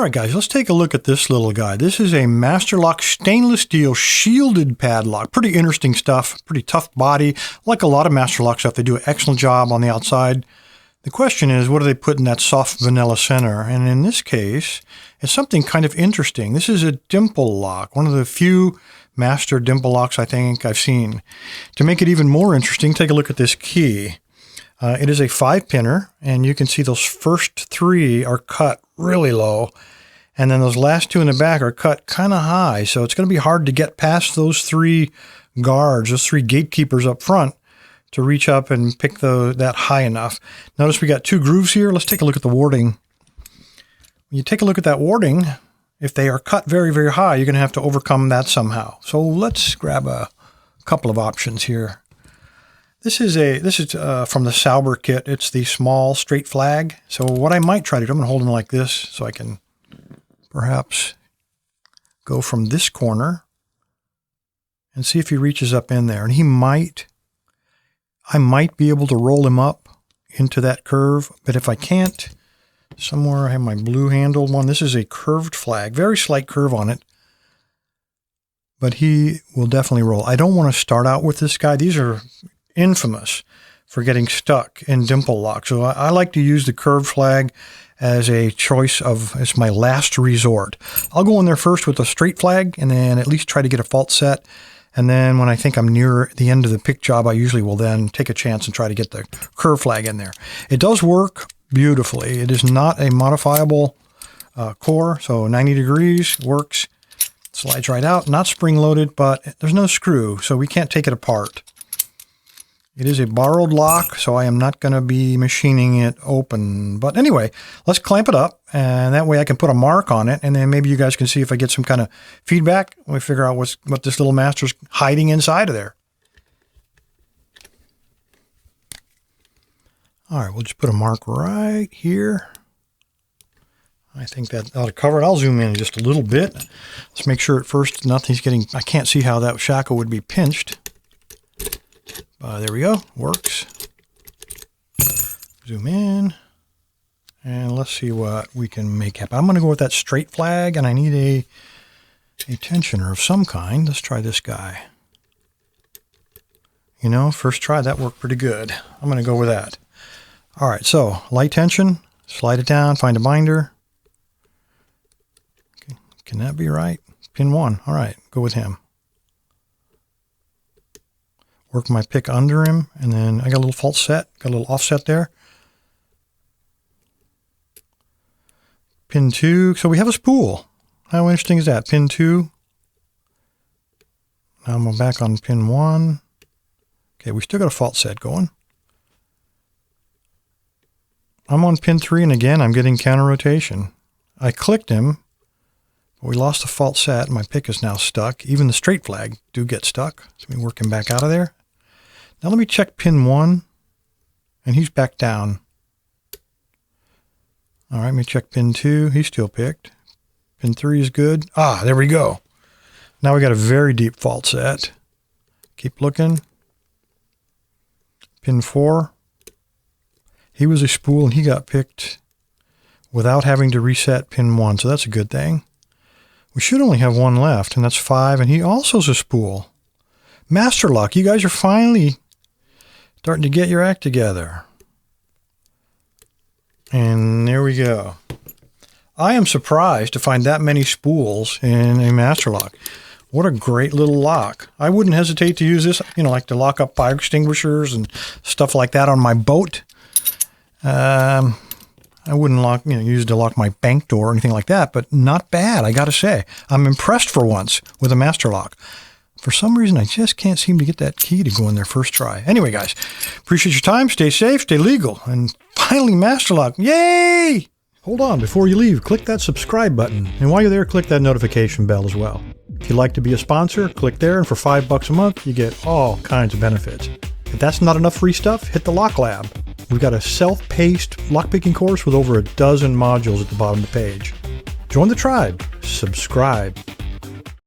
All right, guys, let's take a look at this little guy. This is a Master Lock stainless steel shielded padlock. Pretty interesting stuff, pretty tough body. Like a lot of Master Lock stuff, they do an excellent job on the outside. The question is, what do they put in that soft vanilla center? And in this case, it's something kind of interesting. This is a dimple lock, one of the few master dimple locks I think I've seen. To make it even more interesting, take a look at this key. It is a 5-pinner, and you can see those first 3 are cut really low, and then those last 2 in the back are cut kind of high, so it's going to be hard to get past those 3 guards, those 3 gatekeepers up front, to reach up and pick that high enough. Notice we got 2 grooves here. Let's take a look at the warding. When you take a look at that warding, if they are cut very, very high, you're going to have to overcome that somehow. So let's grab a couple of options here. This is from the Sauber kit. It's the small straight flag. So what I might try to do, I'm going to hold him like this so I can perhaps go from this corner and see if he reaches up in there. And I might be able to roll him up into that curve, but if I can't, somewhere I have my blue handled one. This is a curved flag, very slight curve on it, but he will definitely roll. I don't want to start out with this guy. These are infamous for getting stuck in dimple lock. So I like to use the curved flag as a choice it's my last resort. I'll go in there first with a straight flag and then at least try to get a fault set. And then when I think I'm near the end of the pick job, I usually will then take a chance and try to get the curve flag in there. It does work beautifully. It is not a modifiable core, so 90 degrees works. Slides right out, not spring loaded, but there's no screw, so we can't take it apart. It is a borrowed lock, so I am not going to be machining it open. But anyway, let's clamp it up, and that way I can put a mark on it, and then maybe you guys can see if I get some kind of feedback. We figure out what this little master's hiding inside of there. All right, we'll just put a mark right here. I think that ought to cover it. I'll zoom in just a little bit. Let's make sure at first nothing's getting... I can't see how that shackle would be pinched. There we go. Works. Zoom in. And let's see what we can make happen. I'm going to go with that straight flag, and I need a tensioner of some kind. Let's try this guy. You know, first try, that worked pretty good. I'm going to go with that. All right, so light tension. Slide it down, find a binder. Okay. Can that be right? Pin 1. All right, go with him. Work my pick under him, and then I got a little fault set, got a little offset there. Pin 2, so we have a spool. How interesting is that? Pin 2. Now I'm back on pin 1. Okay, we still got a fault set going. I'm on pin 3, and again, I'm getting counter rotation. I clicked him, but we lost the fault set. My pick is now stuck. Even the straight flag do get stuck. So let me work him back out of there. Now let me check pin 1, and he's back down. All right, let me check pin 2. He's still picked. Pin 3 is good. Ah, there we go. Now we got a very deep fault set. Keep looking. Pin 4. He was a spool, and he got picked without having to reset pin 1, so that's a good thing. We should only have 1 left, and that's 5, and he also is a spool. Master Lock, you guys are finally starting to get your act together. And there we go. I am surprised to find that many spools in a Master Lock. What a great little lock. I wouldn't hesitate to use this, like to lock up fire extinguishers and stuff like that on my boat. I wouldn't use it to lock my bank door or anything like that, but not bad, I got to say. I'm impressed for once with a Master Lock. For some reason, I just can't seem to get that key to go in there first try. Anyway, guys, appreciate your time. Stay safe, stay legal. And finally, Master Lock. Yay! Hold on, before you leave, click that subscribe button. And while you're there, click that notification bell as well. If you'd like to be a sponsor, click there, and for $5 a month, you get all kinds of benefits. If that's not enough free stuff, hit the Lock Lab. We've got a self-paced lockpicking course with over a dozen modules at the bottom of the page. Join the tribe. Subscribe.